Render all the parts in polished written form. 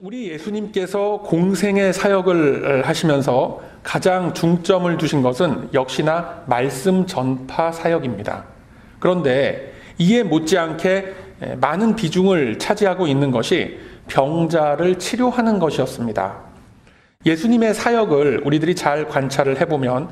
우리 예수님께서 공생의 사역을 하시면서 가장 중점을 두신 것은 역시나 말씀 전파 사역입니다. 그런데 이에 못지않게 많은 비중을 차지하고 있는 것이 병자를 치료하는 것이었습니다. 예수님의 사역을 우리들이 잘 관찰을 해보면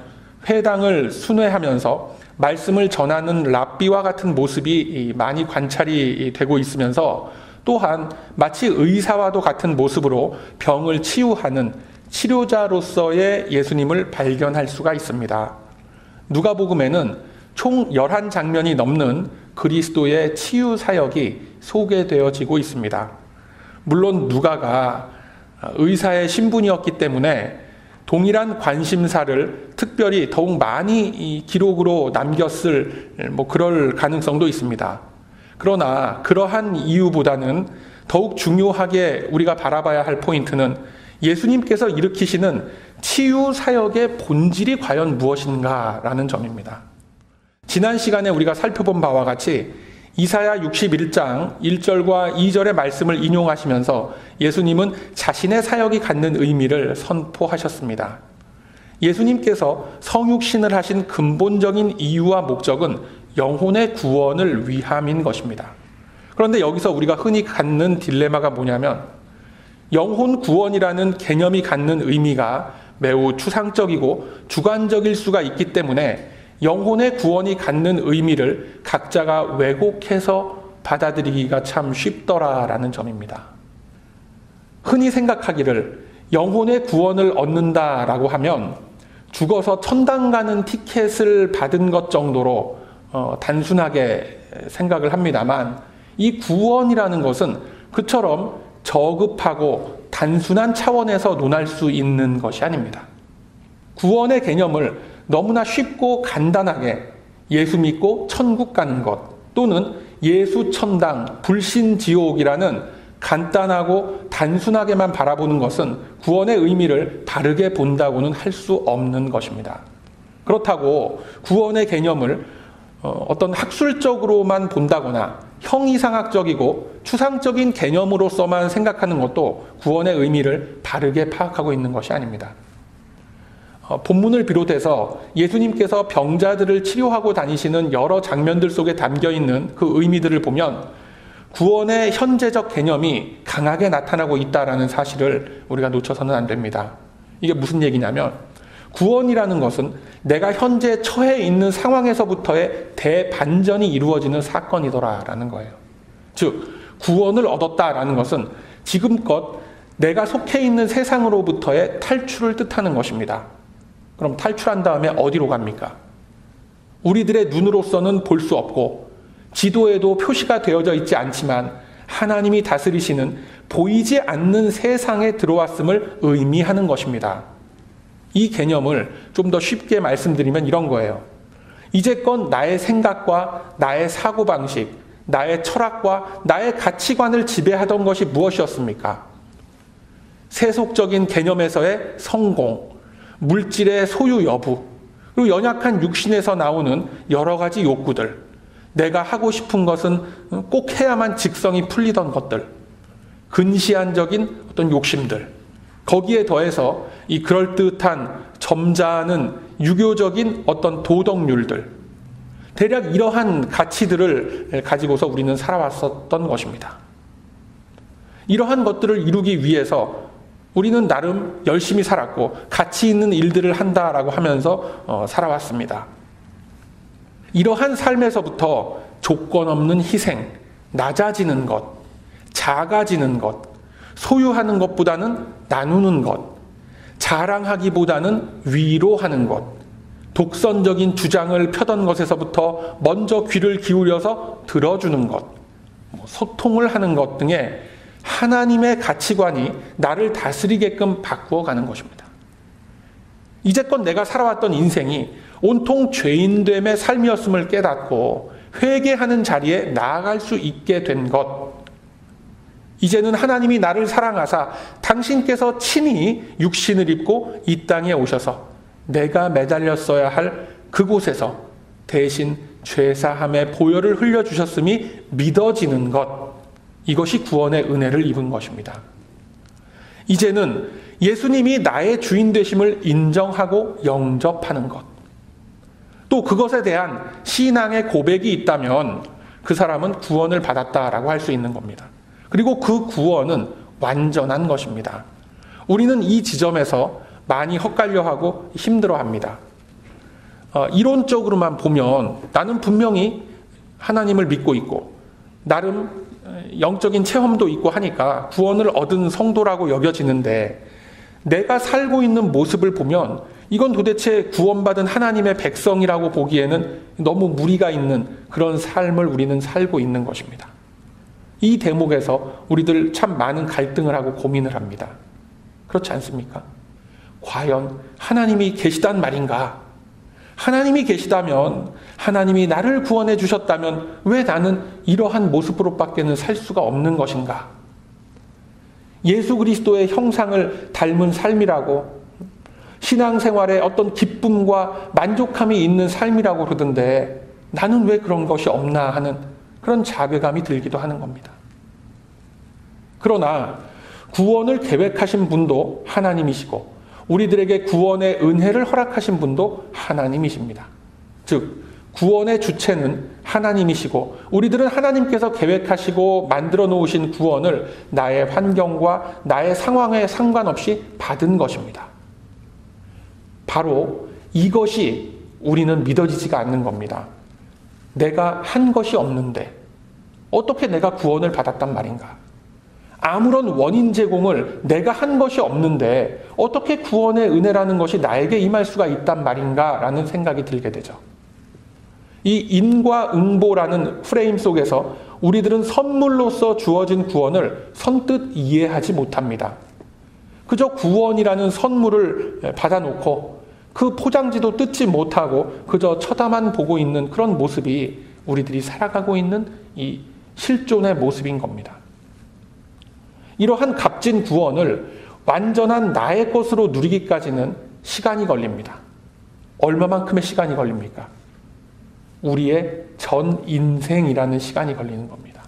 회당을 순회하면서 말씀을 전하는 랍비와 같은 모습이 많이 관찰이 되고 있으면서 또한 마치 의사와도 같은 모습으로 병을 치유하는 치료자로서의 예수님을 발견할 수가 있습니다. 누가복음에는 총 11장면이 넘는 그리스도의 치유 사역이 소개되어지고 있습니다. 물론 누가가 의사의 신분이었기 때문에 동일한 관심사를 특별히 더욱 많이 기록으로 남겼을 그럴 가능성도 있습니다. 그러나 그러한 이유보다는 더욱 중요하게 우리가 바라봐야 할 포인트는 예수님께서 일으키시는 치유 사역의 본질이 과연 무엇인가라는 점입니다. 지난 시간에 우리가 살펴본 바와 같이 이사야 61장 1절과 2절의 말씀을 인용하시면서 예수님은 자신의 사역이 갖는 의미를 선포하셨습니다. 예수님께서 성육신을 하신 근본적인 이유와 목적은 영혼의 구원을 위함인 것입니다. 그런데 여기서 우리가 흔히 갖는 딜레마가 뭐냐면 영혼 구원이라는 개념이 갖는 의미가 매우 추상적이고 주관적일 수가 있기 때문에 영혼의 구원이 갖는 의미를 각자가 왜곡해서 받아들이기가 참 쉽더라라는 점입니다. 흔히 생각하기를 영혼의 구원을 얻는다라고 하면 죽어서 천당 가는 티켓을 받은 것 정도로 단순하게 생각을 합니다만 이 구원이라는 것은 그처럼 저급하고 단순한 차원에서 논할 수 있는 것이 아닙니다. 구원의 개념을 너무나 쉽고 간단하게 예수 믿고 천국 가는 것 또는 예수 천당, 불신 지옥이라는 간단하고 단순하게만 바라보는 것은 구원의 의미를 바르게 본다고는 할 수 없는 것입니다. 그렇다고 구원의 개념을 어떤 학술적으로만 본다거나 형이상학적이고 추상적인 개념으로서만 생각하는 것도 구원의 의미를 바르게 파악하고 있는 것이 아닙니다. 본문을 비롯해서 예수님께서 병자들을 치료하고 다니시는 여러 장면들 속에 담겨있는 그 의미들을 보면 구원의 현재적 개념이 강하게 나타나고 있다는 사실을 우리가 놓쳐서는 안 됩니다. 이게 무슨 얘기냐면 구원이라는 것은 내가 현재 처해 있는 상황에서부터의 대반전이 이루어지는 사건이더라라는 거예요. 즉 구원을 얻었다라는 것은 지금껏 내가 속해 있는 세상으로부터의 탈출을 뜻하는 것입니다. 그럼 탈출한 다음에 어디로 갑니까? 우리들의 눈으로서는 볼 수 없고 지도에도 표시가 되어져 있지 않지만 하나님이 다스리시는 보이지 않는 세상에 들어왔음을 의미하는 것입니다. 이 개념을 좀 더 쉽게 말씀드리면 이런 거예요. 이제껏 나의 생각과 나의 사고방식, 나의 철학과 나의 가치관을 지배하던 것이 무엇이었습니까? 세속적인 개념에서의 성공, 물질의 소유 여부, 그리고 연약한 육신에서 나오는 여러 가지 욕구들, 내가 하고 싶은 것은 꼭 해야만 직성이 풀리던 것들, 근시안적인 어떤 욕심들, 거기에 더해서 이 그럴듯한 점잖은 유교적인 어떤 도덕률들, 대략 이러한 가치들을 가지고서 우리는 살아왔었던 것입니다. 이러한 것들을 이루기 위해서 우리는 나름 열심히 살았고 가치 있는 일들을 한다라고 하면서 살아왔습니다. 이러한 삶에서부터 조건 없는 희생, 낮아지는 것, 작아지는 것, 소유하는 것보다는 나누는 것, 자랑하기보다는 위로하는 것, 독선적인 주장을 펴던 것에서부터 먼저 귀를 기울여서 들어주는 것, 소통을 하는 것 등의 하나님의 가치관이 나를 다스리게끔 바꾸어가는 것입니다. 이제껏 내가 살아왔던 인생이 온통 죄인됨의 삶이었음을 깨닫고 회개하는 자리에 나아갈 수 있게 된 것, 이제는 하나님이 나를 사랑하사 당신께서 친히 육신을 입고 이 땅에 오셔서 내가 매달렸어야 할 그곳에서 대신 죄사함의 보혈을 흘려주셨음이 믿어지는 것, 이것이 구원의 은혜를 입은 것입니다. 이제는 예수님이 나의 주인 되심을 인정하고 영접하는 것. 또 그것에 대한 신앙의 고백이 있다면 그 사람은 구원을 받았다라고 할 수 있는 겁니다. 그리고 그 구원은 완전한 것입니다. 우리는 이 지점에서 많이 헛갈려하고 힘들어합니다. 이론적으로만 보면 나는 분명히 하나님을 믿고 있고 나름 영적인 체험도 있고 하니까 구원을 얻은 성도라고 여겨지는데 내가 살고 있는 모습을 보면 이건 도대체 구원받은 하나님의 백성이라고 보기에는 너무 무리가 있는 그런 삶을 우리는 살고 있는 것입니다. 이 대목에서 우리들 참 많은 갈등을 하고 고민을 합니다. 그렇지 않습니까? 과연 하나님이 계시단 말인가? 하나님이 계시다면, 하나님이 나를 구원해 주셨다면 왜 나는 이러한 모습으로밖에는 살 수가 없는 것인가? 예수 그리스도의 형상을 닮은 삶이라고, 신앙생활에 어떤 기쁨과 만족함이 있는 삶이라고 그러던데 나는 왜 그런 것이 없나 하는 그런 자괴감이 들기도 하는 겁니다. 그러나 구원을 계획하신 분도 하나님이시고 우리들에게 구원의 은혜를 허락하신 분도 하나님이십니다. 즉 구원의 주체는 하나님이시고 우리들은 하나님께서 계획하시고 만들어 놓으신 구원을 나의 환경과 나의 상황에 상관없이 받은 것입니다. 바로 이것이 우리는 믿어지지가 않는 겁니다. 내가 한 것이 없는데 어떻게 내가 구원을 받았단 말인가? 아무런 원인 제공을 내가 한 것이 없는데 어떻게 구원의 은혜라는 것이 나에게 임할 수가 있단 말인가? 라는 생각이 들게 되죠. 이 인과응보라는 프레임 속에서 우리들은 선물로서 주어진 구원을 선뜻 이해하지 못합니다. 그저 구원이라는 선물을 받아놓고 그 포장지도 뜯지 못하고 그저 쳐다만 보고 있는 그런 모습이 우리들이 살아가고 있는 이 실존의 모습인 겁니다. 이러한 값진 구원을 완전한 나의 것으로 누리기까지는 시간이 걸립니다. 얼마만큼의 시간이 걸립니까? 우리의 전 인생이라는 시간이 걸리는 겁니다.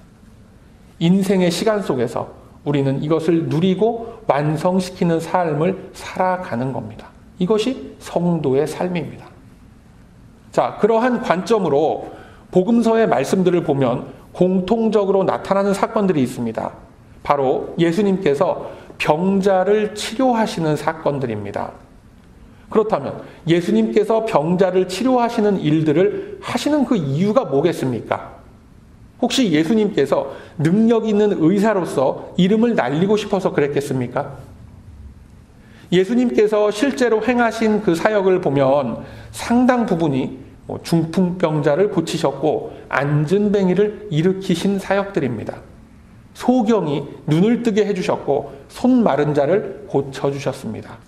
인생의 시간 속에서 우리는 이것을 누리고 완성시키는 삶을 살아가는 겁니다. 이것이 성도의 삶입니다. 자, 그러한 관점으로 복음서의 말씀들을 보면 공통적으로 나타나는 사건들이 있습니다. 바로 예수님께서 병자를 치료하시는 사건들입니다. 그렇다면 예수님께서 병자를 치료하시는 일들을 하시는 그 이유가 뭐겠습니까? 혹시 예수님께서 능력 있는 의사로서 이름을 날리고 싶어서 그랬겠습니까? 예수님께서 실제로 행하신 그 사역을 보면 상당 부분이 중풍병자를 고치셨고 앉은뱅이를 일으키신 사역들입니다. 소경이 눈을 뜨게 해주셨고 손 마른 자를 고쳐주셨습니다.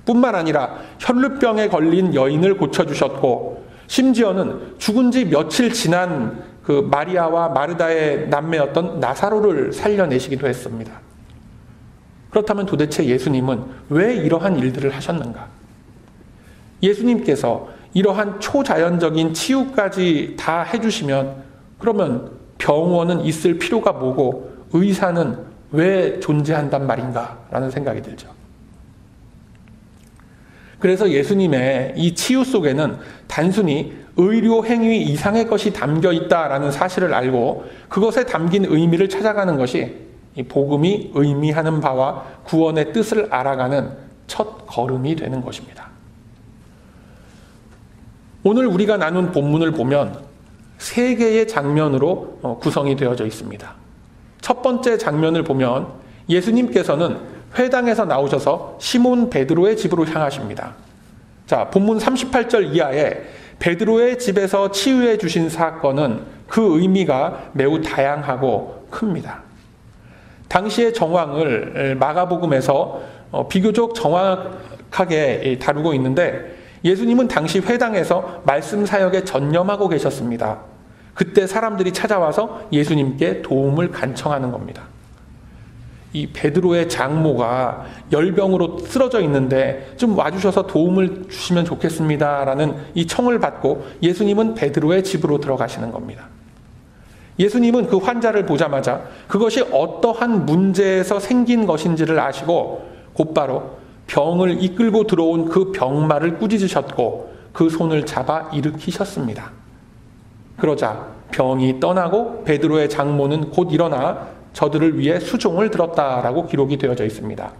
뿐만 아니라 혈루병에 걸린 여인을 고쳐주셨고 심지어는 죽은 지 며칠 지난 그 마리아와 마르다의 남매였던 나사로를 살려내시기도 했습니다. 그렇다면 도대체 예수님은 왜 이러한 일들을 하셨는가? 예수님께서 이러한 초자연적인 치유까지 다 해주시면 그러면 병원은 있을 필요가 뭐고 의사는 왜 존재한단 말인가? 라는 생각이 들죠. 그래서 예수님의 이 치유 속에는 단순히 의료 행위 이상의 것이 담겨 있다라는 사실을 알고 그것에 담긴 의미를 찾아가는 것이 이 복음이 의미하는 바와 구원의 뜻을 알아가는 첫 걸음이 되는 것입니다. 오늘 우리가 나눈 본문을 보면 세 개의 장면으로 구성이 되어져 있습니다. 첫 번째 장면을 보면 예수님께서는 회당에서 나오셔서 시몬 베드로의 집으로 향하십니다. 자, 본문 38절 이하에 베드로의 집에서 치유해 주신 사건은 그 의미가 매우 다양하고 큽니다. 당시의 정황을 마가복음에서 비교적 정확하게 다루고 있는데 예수님은 당시 회당에서 말씀 사역에 전념하고 계셨습니다. 그때 사람들이 찾아와서 예수님께 도움을 간청하는 겁니다. 이 베드로의 장모가 열병으로 쓰러져 있는데 좀 와주셔서 도움을 주시면 좋겠습니다라는 이 청을 받고 예수님은 베드로의 집으로 들어가시는 겁니다. 예수님은 그 환자를 보자마자 그것이 어떠한 문제에서 생긴 것인지를 아시고 곧바로 병을 이끌고 들어온 그 병마를 꾸짖으셨고 그 손을 잡아 일으키셨습니다. 그러자 병이 떠나고 베드로의 장모는 곧 일어나 저들을 위해 수종을 들었다라고 기록이 되어져 있습니다.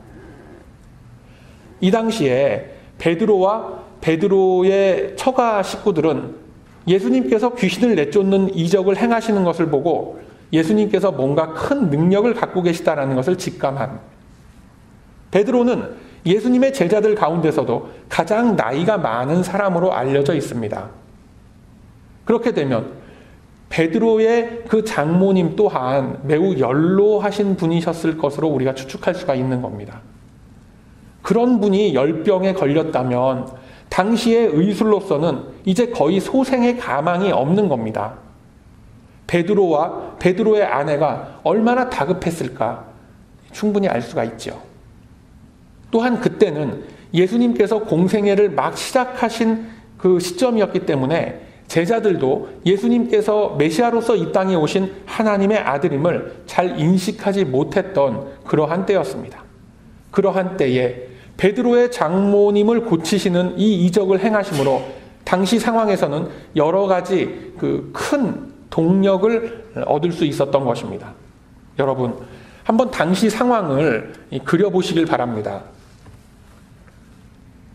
이 당시에 베드로와 베드로의 처가 식구들은 예수님께서 귀신을 내쫓는 이적을 행하시는 것을 보고 예수님께서 뭔가 큰 능력을 갖고 계시다라는 것을 직감한, 베드로는 예수님의 제자들 가운데서도 가장 나이가 많은 사람으로 알려져 있습니다. 그렇게 되면 베드로의 그 장모님 또한 매우 연로하신 분이셨을 것으로 우리가 추측할 수가 있는 겁니다. 그런 분이 열병에 걸렸다면 당시의 의술로서는 이제 거의 소생의 가망이 없는 겁니다. 베드로와 베드로의 아내가 얼마나 다급했을까 충분히 알 수가 있죠. 또한 그때는 예수님께서 공생애를 막 시작하신 그 시점이었기 때문에 제자들도 예수님께서 메시아로서 이 땅에 오신 하나님의 아들임을 잘 인식하지 못했던 그러한 때였습니다. 그러한 때에 베드로의 장모님을 고치시는 이 이적을 행하심으로 당시 상황에서는 여러 가지 그 큰 동력을 얻을 수 있었던 것입니다. 여러분, 한번 당시 상황을 그려보시길 바랍니다.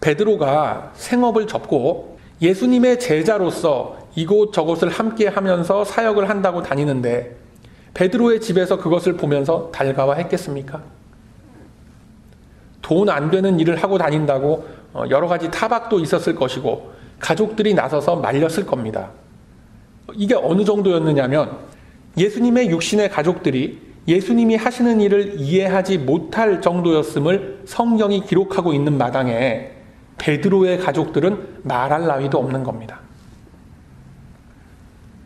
베드로가 생업을 접고 예수님의 제자로서 이곳저곳을 함께 하면서 사역을 한다고 다니는데 베드로의 집에서 그것을 보면서 달가워했겠습니까? 돈 안 되는 일을 하고 다닌다고 여러 가지 타박도 있었을 것이고 가족들이 나서서 말렸을 겁니다. 이게 어느 정도였느냐면 예수님의 육신의 가족들이 예수님이 하시는 일을 이해하지 못할 정도였음을 성경이 기록하고 있는 마당에 베드로의 가족들은 말할 나위도 없는 겁니다.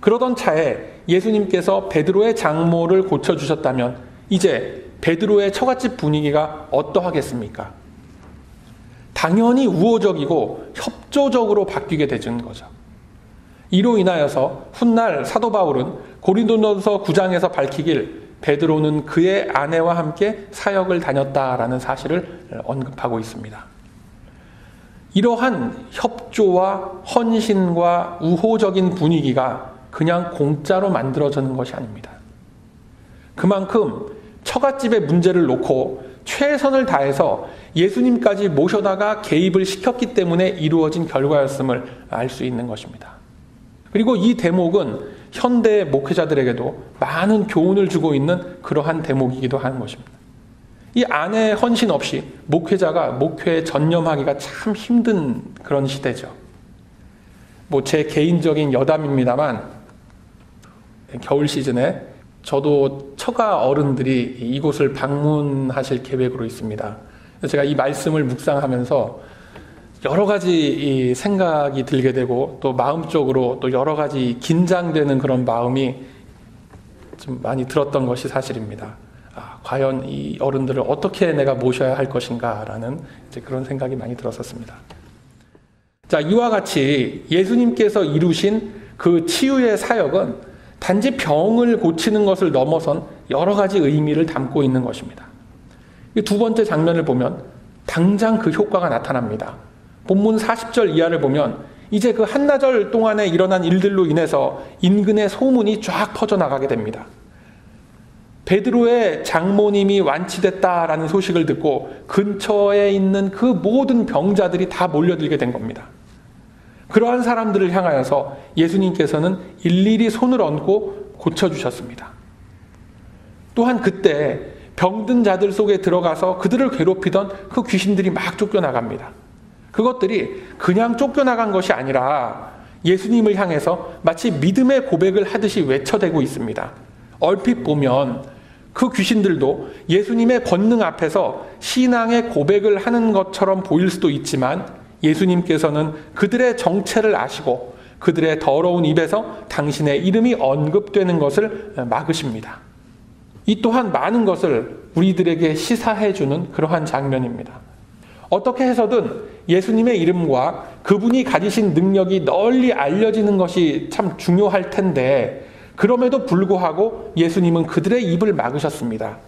그러던 차에 예수님께서 베드로의 장모를 고쳐주셨다면 이제 베드로의 처갓집 분위기가 어떠하겠습니까? 당연히 우호적이고 협조적으로 바뀌게 되는 거죠. 이로 인하여서 훗날 사도 바울은 고린도전서 9장에서 밝히길 베드로는 그의 아내와 함께 사역을 다녔다라는 사실을 언급하고 있습니다. 이러한 협조와 헌신과 우호적인 분위기가 그냥 공짜로 만들어지는 것이 아닙니다. 그만큼 처갓집의 문제를 놓고 최선을 다해서 예수님까지 모셔다가 개입을 시켰기 때문에 이루어진 결과였음을 알 수 있는 것입니다. 그리고 이 대목은 현대 목회자들에게도 많은 교훈을 주고 있는 그러한 대목이기도 하는 것입니다. 이 아내의 헌신 없이 목회자가 목회에 전념하기가 참 힘든 그런 시대죠. 제 개인적인 여담입니다만 겨울 시즌에 저도 처가 어른들이 이곳을 방문하실 계획으로 있습니다. 제가 이 말씀을 묵상하면서 여러 가지 생각이 들게 되고 또 마음적으로 또 여러 가지 긴장되는 그런 마음이 좀 많이 들었던 것이 사실입니다. 과연 이 어른들을 어떻게 내가 모셔야 할 것인가라는 그런 생각이 많이 들었었습니다. 자, 이와 같이 예수님께서 이루신 그 치유의 사역은 단지 병을 고치는 것을 넘어선 여러 가지 의미를 담고 있는 것입니다. 두 번째 장면을 보면 당장 그 효과가 나타납니다. 본문 40절 이하를 보면 이제 그 한나절 동안에 일어난 일들로 인해서 인근의 소문이 쫙 퍼져나가게 됩니다. 베드로의 장모님이 완치됐다라는 소식을 듣고 근처에 있는 그 모든 병자들이 다 몰려들게 된 겁니다. 그러한 사람들을 향하여서 예수님께서는 일일이 손을 얹고 고쳐주셨습니다. 또한 그때 병든 자들 속에 들어가서 그들을 괴롭히던 그 귀신들이 막 쫓겨나갑니다. 그것들이 그냥 쫓겨나간 것이 아니라 예수님을 향해서 마치 믿음의 고백을 하듯이 외쳐대고 있습니다. 얼핏 보면 그 귀신들도 예수님의 권능 앞에서 신앙의 고백을 하는 것처럼 보일 수도 있지만 예수님께서는 그들의 정체를 아시고 그들의 더러운 입에서 당신의 이름이 언급되는 것을 막으십니다. 이 또한 많은 것을 우리들에게 시사해주는 그러한 장면입니다. 어떻게 해서든 예수님의 이름과 그분이 가지신 능력이 널리 알려지는 것이 참 중요할 텐데 그럼에도 불구하고 예수님은 그들의 입을 막으셨습니다.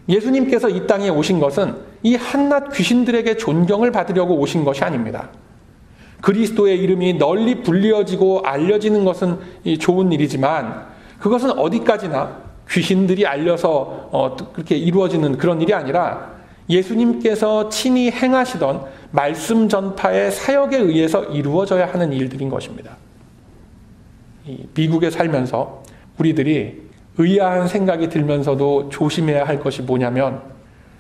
예수님께서 이 땅에 오신 것은 이 한낱 귀신들에게 존경을 받으려고 오신 것이 아닙니다. 그리스도의 이름이 널리 불리어지고 알려지는 것은 좋은 일이지만 그것은 어디까지나 귀신들이 알려서 그렇게 이루어지는 그런 일이 아니라 예수님께서 친히 행하시던 말씀 전파의 사역에 의해서 이루어져야 하는 일들인 것입니다. 미국에 살면서 우리들이 의아한 생각이 들면서도 조심해야 할 것이 뭐냐면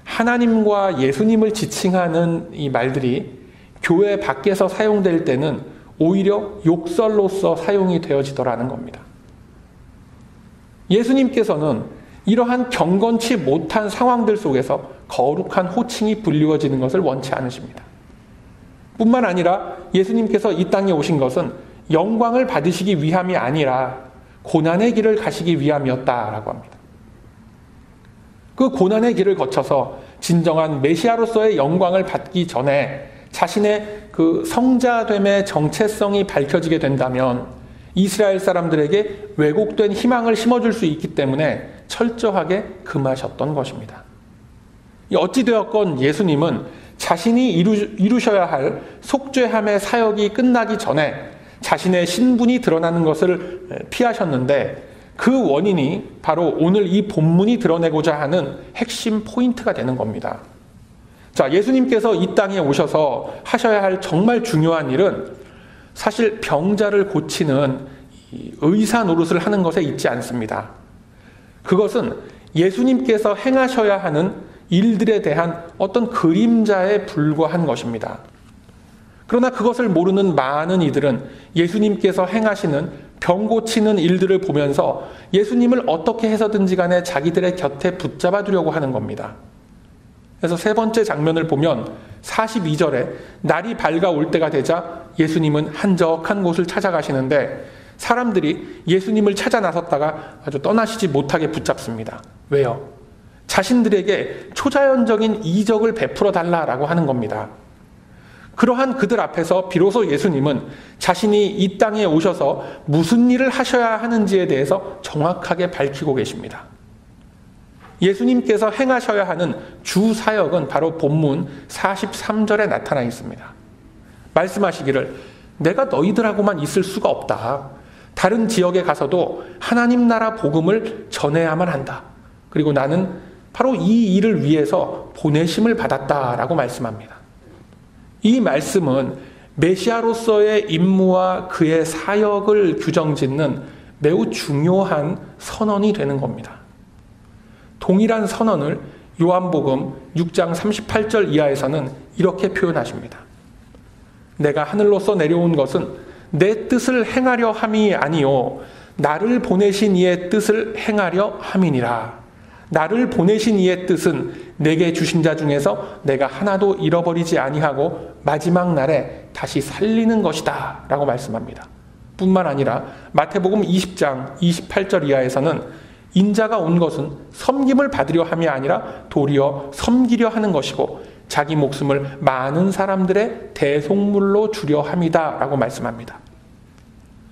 하나님과 예수님을 지칭하는 이 말들이 교회 밖에서 사용될 때는 오히려 욕설로서 사용이 되어지더라는 겁니다. 예수님께서는 이러한 경건치 못한 상황들 속에서 거룩한 호칭이 불리워지는 것을 원치 않으십니다. 뿐만 아니라 예수님께서 이 땅에 오신 것은 영광을 받으시기 위함이 아니라 고난의 길을 가시기 위함이었다라고 합니다. 그 고난의 길을 거쳐서 진정한 메시아로서의 영광을 받기 전에 자신의 그 성자됨의 정체성이 밝혀지게 된다면 이스라엘 사람들에게 왜곡된 희망을 심어줄 수 있기 때문에 철저하게 금하셨던 것입니다. 어찌되었건 예수님은 자신이 이루셔야 할 속죄함의 사역이 끝나기 전에 자신의 신분이 드러나는 것을 피하셨는데 그 원인이 바로 오늘 이 본문이 드러내고자 하는 핵심 포인트가 되는 겁니다. 자, 예수님께서 이 땅에 오셔서 하셔야 할 정말 중요한 일은 사실 병자를 고치는 의사 노릇을 하는 것에 있지 않습니다. 그것은 예수님께서 행하셔야 하는 일들에 대한 어떤 그림자에 불과한 것입니다. 그러나 그것을 모르는 많은 이들은 예수님께서 행하시는 병 고치는 일들을 보면서 예수님을 어떻게 해서든지 간에 자기들의 곁에 붙잡아 두려고 하는 겁니다. 그래서 세 번째 장면을 보면 42절에 날이 밝아올 때가 되자 예수님은 한적한 곳을 찾아가시는데 사람들이 예수님을 찾아 나섰다가 아주 떠나시지 못하게 붙잡습니다. 왜요? 자신들에게 초자연적인 이적을 베풀어 달라라고 하는 겁니다. 그러한 그들 앞에서 비로소 예수님은 자신이 이 땅에 오셔서 무슨 일을 하셔야 하는지에 대해서 정확하게 밝히고 계십니다. 예수님께서 행하셔야 하는 주 사역은 바로 본문 43절에 나타나 있습니다. 말씀하시기를 내가 너희들하고만 있을 수가 없다. 다른 지역에 가서도 하나님 나라 복음을 전해야만 한다. 그리고 나는 바로 이 일을 위해서 보내심을 받았다라고 말씀합니다. 이 말씀은 메시아로서의 임무와 그의 사역을 규정짓는 매우 중요한 선언이 되는 겁니다. 동일한 선언을 요한복음 6장 38절 이하에서는 이렇게 표현하십니다. 내가 하늘로서 내려온 것은 내 뜻을 행하려 함이 아니요 나를 보내신 이의 뜻을 행하려 함이니라. 나를 보내신 이의 뜻은 내게 주신 자 중에서 내가 하나도 잃어버리지 아니하고 마지막 날에 다시 살리는 것이다 라고 말씀합니다. 뿐만 아니라 마태복음 20장 28절 이하에서는 인자가 온 것은 섬김을 받으려 함이 아니라 도리어 섬기려 하는 것이고 자기 목숨을 많은 사람들의 대속물로 주려 함이다 라고 말씀합니다.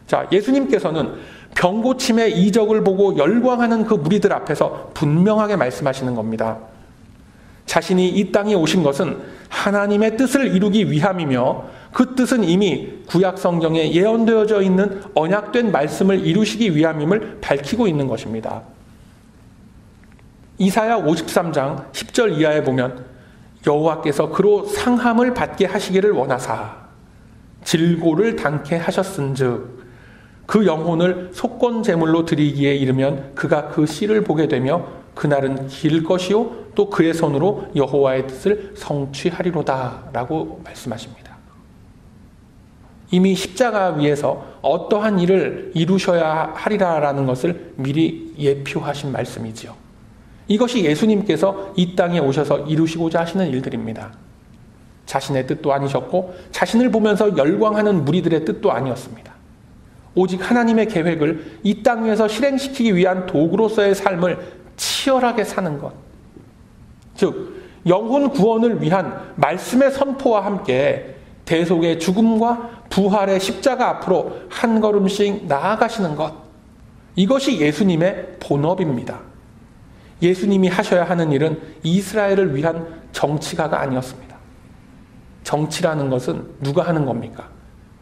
자, 예수님께서는 병고침의 이적을 보고 열광하는 그 무리들 앞에서 분명하게 말씀하시는 겁니다. 자신이 이 땅에 오신 것은 하나님의 뜻을 이루기 위함이며 그 뜻은 이미 구약 성경에 예언되어져 있는 언약된 말씀을 이루시기 위함임을 밝히고 있는 것입니다. 이사야 53장 10절 이하에 보면 여호와께서 그로 상함을 받게 하시기를 원하사 질고를 당케 하셨은즉 그 영혼을 속건 제물로 드리기에 이르면 그가 그 씨를 보게 되며 그날은 길 것이요 또 그의 손으로 여호와의 뜻을 성취하리로다 라고 말씀하십니다. 이미 십자가 위에서 어떠한 일을 이루셔야 하리라라는 것을 미리 예표하신 말씀이지요. 이것이 예수님께서 이 땅에 오셔서 이루시고자 하시는 일들입니다. 자신의 뜻도 아니셨고 자신을 보면서 열광하는 무리들의 뜻도 아니었습니다. 오직 하나님의 계획을 이 땅 위에서 실행시키기 위한 도구로서의 삶을 치열하게 사는 것. 즉 영혼 구원을 위한 말씀의 선포와 함께 대속의 죽음과 부활의 십자가 앞으로 한 걸음씩 나아가시는 것. 이것이 예수님의 본업입니다. 예수님이 하셔야 하는 일은 이스라엘을 위한 정치가가 아니었습니다. 정치라는 것은 누가 하는 겁니까?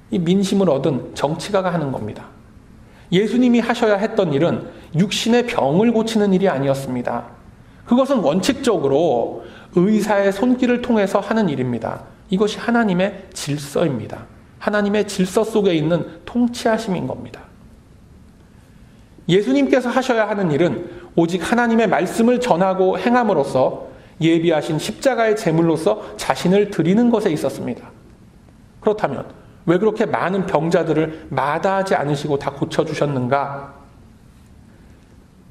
이 민심을 얻은 정치가가 하는 겁니다. 예수님이 하셔야 했던 일은 육신의 병을 고치는 일이 아니었습니다. 그것은 원칙적으로 의사의 손길을 통해서 하는 일입니다. 이것이 하나님의 질서입니다. 하나님의 질서 속에 있는 통치하심인 겁니다. 예수님께서 하셔야 하는 일은 오직 하나님의 말씀을 전하고 행함으로써 예비하신 십자가의 제물로서 자신을 드리는 것에 있었습니다. 그렇다면 왜 그렇게 많은 병자들을 마다하지 않으시고 다 고쳐주셨는가?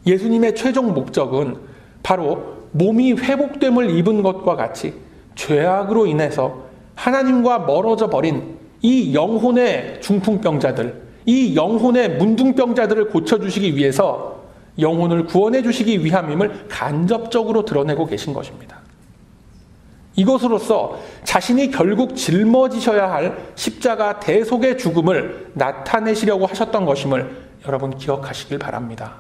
예수님의 최종 목적은 바로 몸이 회복됨을 입은 것과 같이 죄악으로 인해서 하나님과 멀어져 버린 이 영혼의 중풍병자들, 이 영혼의 문둥병자들을 고쳐주시기 위해서 영혼을 구원해 주시기 위함임을 간접적으로 드러내고 계신 것입니다. 이것으로써 자신이 결국 짊어지셔야 할 십자가 대속의 죽음을 나타내시려고 하셨던 것임을 여러분 기억하시길 바랍니다.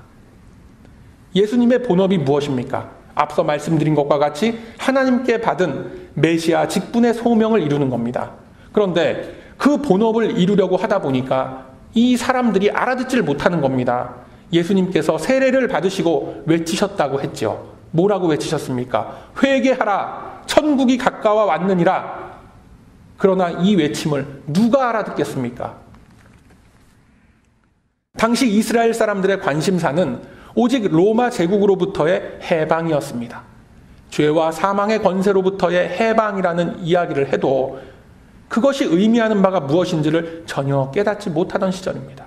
예수님의 본업이 무엇입니까? 앞서 말씀드린 것과 같이 하나님께 받은 메시아 직분의 소명을 이루는 겁니다. 그런데 그 본업을 이루려고 하다 보니까 이 사람들이 알아듣지를 못하는 겁니다. 예수님께서 세례를 받으시고 외치셨다고 했죠. 뭐라고 외치셨습니까? 회개하라, 천국이 가까워 왔느니라. 그러나 이 외침을 누가 알아듣겠습니까? 당시 이스라엘 사람들의 관심사는 오직 로마 제국으로부터의 해방이었습니다. 죄와 사망의 권세로부터의 해방이라는 이야기를 해도 그것이 의미하는 바가 무엇인지를 전혀 깨닫지 못하던 시절입니다.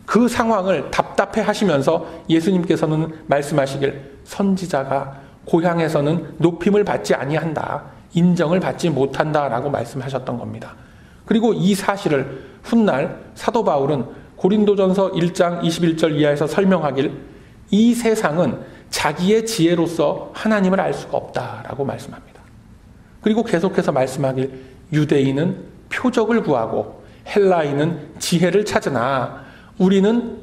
그 상황을 답답해 하시면서 예수님께서는 말씀하시길 선지자가 고향에서는 높임을 받지 아니한다, 인정을 받지 못한다라고 말씀하셨던 겁니다. 그리고 이 사실을 훗날 사도 바울은 고린도전서 1장 21절 이하에서 설명하길 이 세상은 자기의 지혜로서 하나님을 알 수가 없다라고 말씀합니다. 그리고 계속해서 말씀하길 유대인은 표적을 구하고 헬라인은 지혜를 찾으나 우리는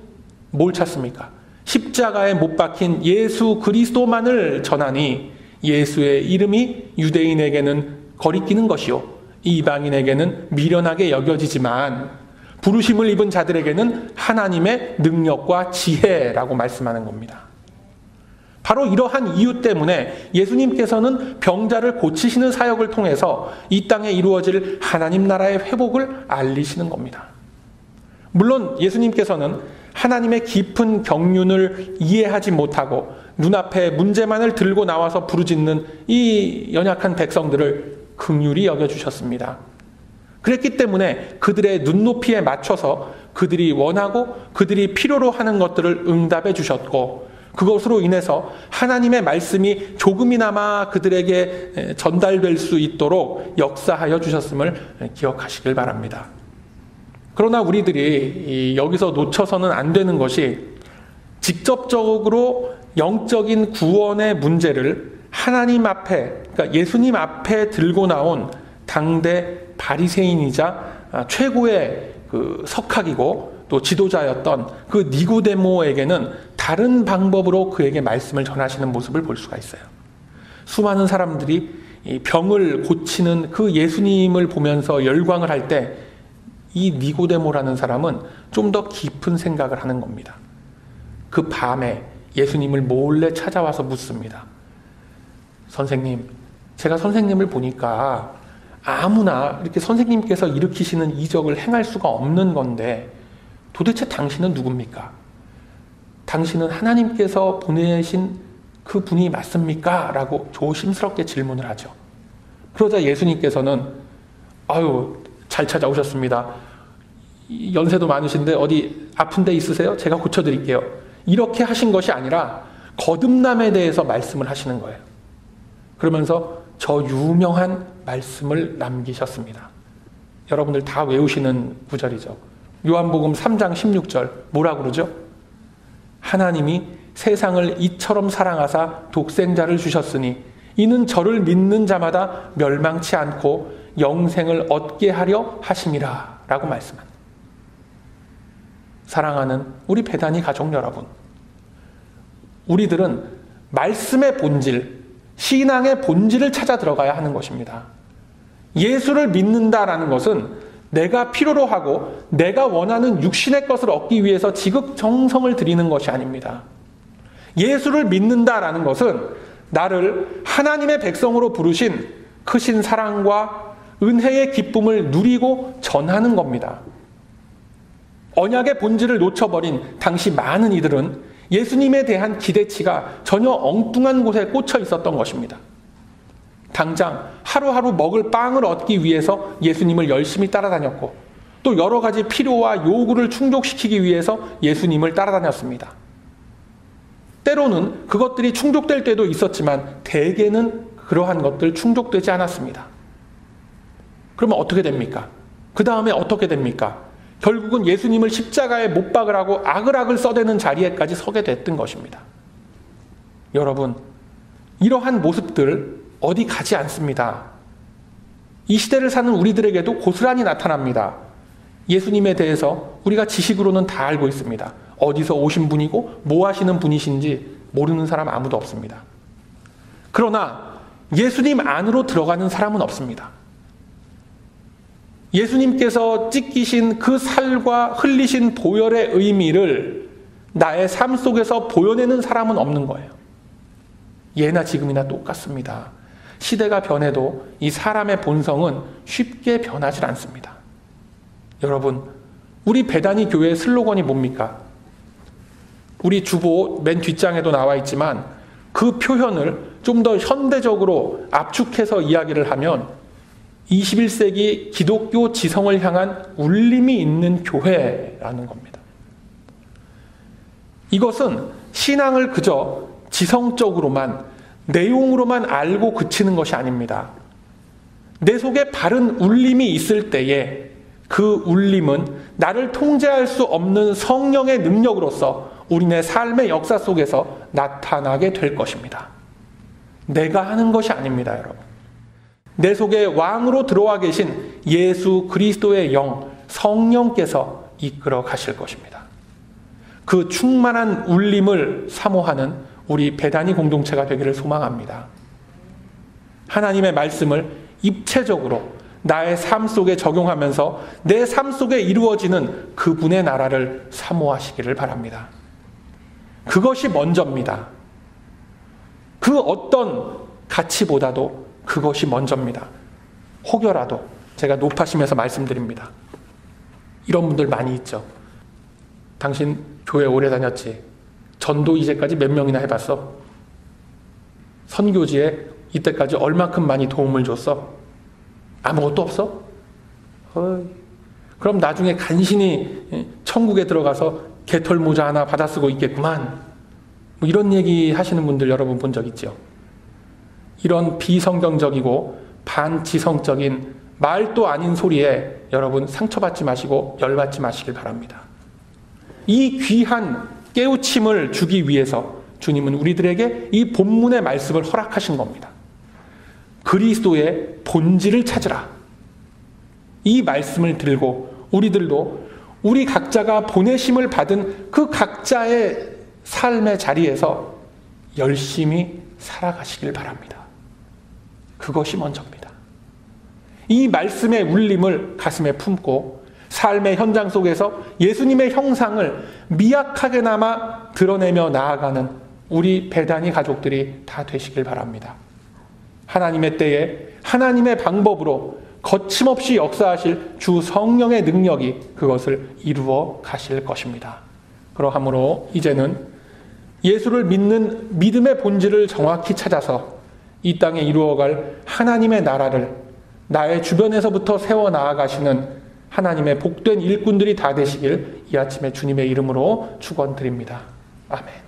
뭘 찾습니까? 십자가에 못 박힌 예수 그리스도만을 전하니 예수의 이름이 유대인에게는 거리끼는 것이요 이방인에게는 미련하게 여겨지지만 부르심을 입은 자들에게는 하나님의 능력과 지혜라고 말씀하는 겁니다. 바로 이러한 이유 때문에 예수님께서는 병자를 고치시는 사역을 통해서 이 땅에 이루어질 하나님 나라의 회복을 알리시는 겁니다. 물론 예수님께서는 하나님의 깊은 경륜을 이해하지 못하고 눈앞에 문제만을 들고 나와서 부르짖는 이 연약한 백성들을 긍휼히 여겨주셨습니다. 그랬기 때문에 그들의 눈높이에 맞춰서 그들이 원하고 그들이 필요로 하는 것들을 응답해 주셨고 그것으로 인해서 하나님의 말씀이 조금이나마 그들에게 전달될 수 있도록 역사하여 주셨음을 기억하시길 바랍니다. 그러나 우리들이 여기서 놓쳐서는 안 되는 것이 직접적으로 영적인 구원의 문제를 하나님 앞에, 그러니까 예수님 앞에 들고 나온 당대 바리새인이자 최고의 그 석학이고 또 지도자였던 그 니고데모에게는 다른 방법으로 그에게 말씀을 전하시는 모습을 볼 수가 있어요. 수많은 사람들이 이 병을 고치는 그 예수님을 보면서 열광을 할 때 이 니고데모라는 사람은 좀 더 깊은 생각을 하는 겁니다. 그 밤에 예수님을 몰래 찾아와서 묻습니다. 선생님, 제가 선생님을 보니까 아무나 이렇게 선생님께서 일으키시는 이적을 행할 수가 없는 건데 도대체 당신은 누굽니까? 당신은 하나님께서 보내신 그 분이 맞습니까? 라고 조심스럽게 질문을 하죠. 그러자 예수님께서는 아유, 잘 찾아오셨습니다. 연세도 많으신데 어디 아픈 데 있으세요? 제가 고쳐드릴게요. 이렇게 하신 것이 아니라 거듭남에 대해서 말씀을 하시는 거예요. 그러면서 저 유명한 말씀을 남기셨습니다. 여러분들 다 외우시는 구절이죠. 요한복음 3장 16절 뭐라고 그러죠? 하나님이 세상을 이처럼 사랑하사 독생자를 주셨으니 이는 저를 믿는 자마다 멸망치 않고 영생을 얻게 하려 하심이라 라고 말씀합니다. 사랑하는 우리 배단위 가족 여러분, 우리들은 말씀의 본질, 신앙의 본질을 찾아 들어가야 하는 것입니다. 예수를 믿는다라는 것은 내가 필요로 하고 내가 원하는 육신의 것을 얻기 위해서 지극정성을 들이는 것이 아닙니다. 예수를 믿는다라는 것은 나를 하나님의 백성으로 부르신 크신 사랑과 은혜의 기쁨을 누리고 전하는 겁니다. 언약의 본질을 놓쳐버린 당시 많은 이들은 예수님에 대한 기대치가 전혀 엉뚱한 곳에 꽂혀 있었던 것입니다. 당장 하루하루 먹을 빵을 얻기 위해서 예수님을 열심히 따라다녔고, 또 여러 가지 필요와 요구를 충족시키기 위해서 예수님을 따라다녔습니다. 때로는 그것들이 충족될 때도 있었지만 대개는 그러한 것들 충족되지 않았습니다. 그러면 어떻게 됩니까? 그 다음에 어떻게 됩니까? 결국은 예수님을 십자가에 못 박으라고 아글아글 써대는 자리에까지 서게 됐던 것입니다. 여러분, 이러한 모습들 어디 가지 않습니다. 이 시대를 사는 우리들에게도 고스란히 나타납니다. 예수님에 대해서 우리가 지식으로는 다 알고 있습니다. 어디서 오신 분이고 뭐 하시는 분이신지 모르는 사람 아무도 없습니다. 그러나 예수님 안으로 들어가는 사람은 없습니다. 예수님께서 찢기신 그 살과 흘리신 보혈의 의미를 나의 삶 속에서 보여내는 사람은 없는 거예요. 예나 지금이나 똑같습니다. 시대가 변해도 이 사람의 본성은 쉽게 변하지 않습니다. 여러분, 우리 배단위 교회의 슬로건이 뭡니까? 우리 주보 맨 뒷장에도 나와 있지만 그 표현을 좀 더 현대적으로 압축해서 이야기를 하면 21세기 기독교 지성을 향한 울림이 있는 교회라는 겁니다. 이것은 신앙을 그저 지성적으로만, 내용으로만 알고 그치는 것이 아닙니다. 내 속에 바른 울림이 있을 때에 그 울림은 나를 통제할 수 없는 성령의 능력으로서 우리네 삶의 역사 속에서 나타나게 될 것입니다. 내가 하는 것이 아닙니다, 여러분. 내 속에 왕으로 들어와 계신 예수 그리스도의 영, 성령께서 이끌어 가실 것입니다. 그 충만한 울림을 사모하는 우리 배단위 공동체가 되기를 소망합니다. 하나님의 말씀을 입체적으로 나의 삶 속에 적용하면서 내 삶 속에 이루어지는 그분의 나라를 사모하시기를 바랍니다. 그것이 먼저입니다. 그 어떤 가치보다도 그것이 먼저입니다. 혹여라도 제가 높아심에서 말씀드립니다. 이런 분들 많이 있죠. 당신 교회 오래 다녔지? 전도 이제까지 몇 명이나 해봤어? 선교지에 이때까지 얼마큼 많이 도움을 줬어? 아무것도 없어? 그럼 나중에 간신히 천국에 들어가서 개털 모자 하나 받아 쓰고 있겠구만. 뭐 이런 얘기 하시는 분들 여러분 본 적 있죠? 이런 비성경적이고 반지성적인 말도 아닌 소리에 여러분 상처받지 마시고 열받지 마시길 바랍니다. 이 귀한 깨우침을 주기 위해서 주님은 우리들에게 이 본문의 말씀을 허락하신 겁니다. 그리스도의 본질을 찾으라. 이 말씀을 들고 우리들도 우리 각자가 보내심을 받은 그 각자의 삶의 자리에서 열심히 살아가시길 바랍니다. 그것이 먼저입니다. 이 말씀의 울림을 가슴에 품고 삶의 현장 속에서 예수님의 형상을 미약하게나마 드러내며 나아가는 우리 배단위 가족들이 다 되시길 바랍니다. 하나님의 때에 하나님의 방법으로 거침없이 역사하실 주 성령의 능력이 그것을 이루어 가실 것입니다. 그러므로 이제는 예수를 믿는 믿음의 본질을 정확히 찾아서 이 땅에 이루어갈 하나님의 나라를 나의 주변에서부터 세워나가시는 하나님의 복된 일꾼들이 다 되시길 이 아침에 주님의 이름으로 축원드립니다. 아멘.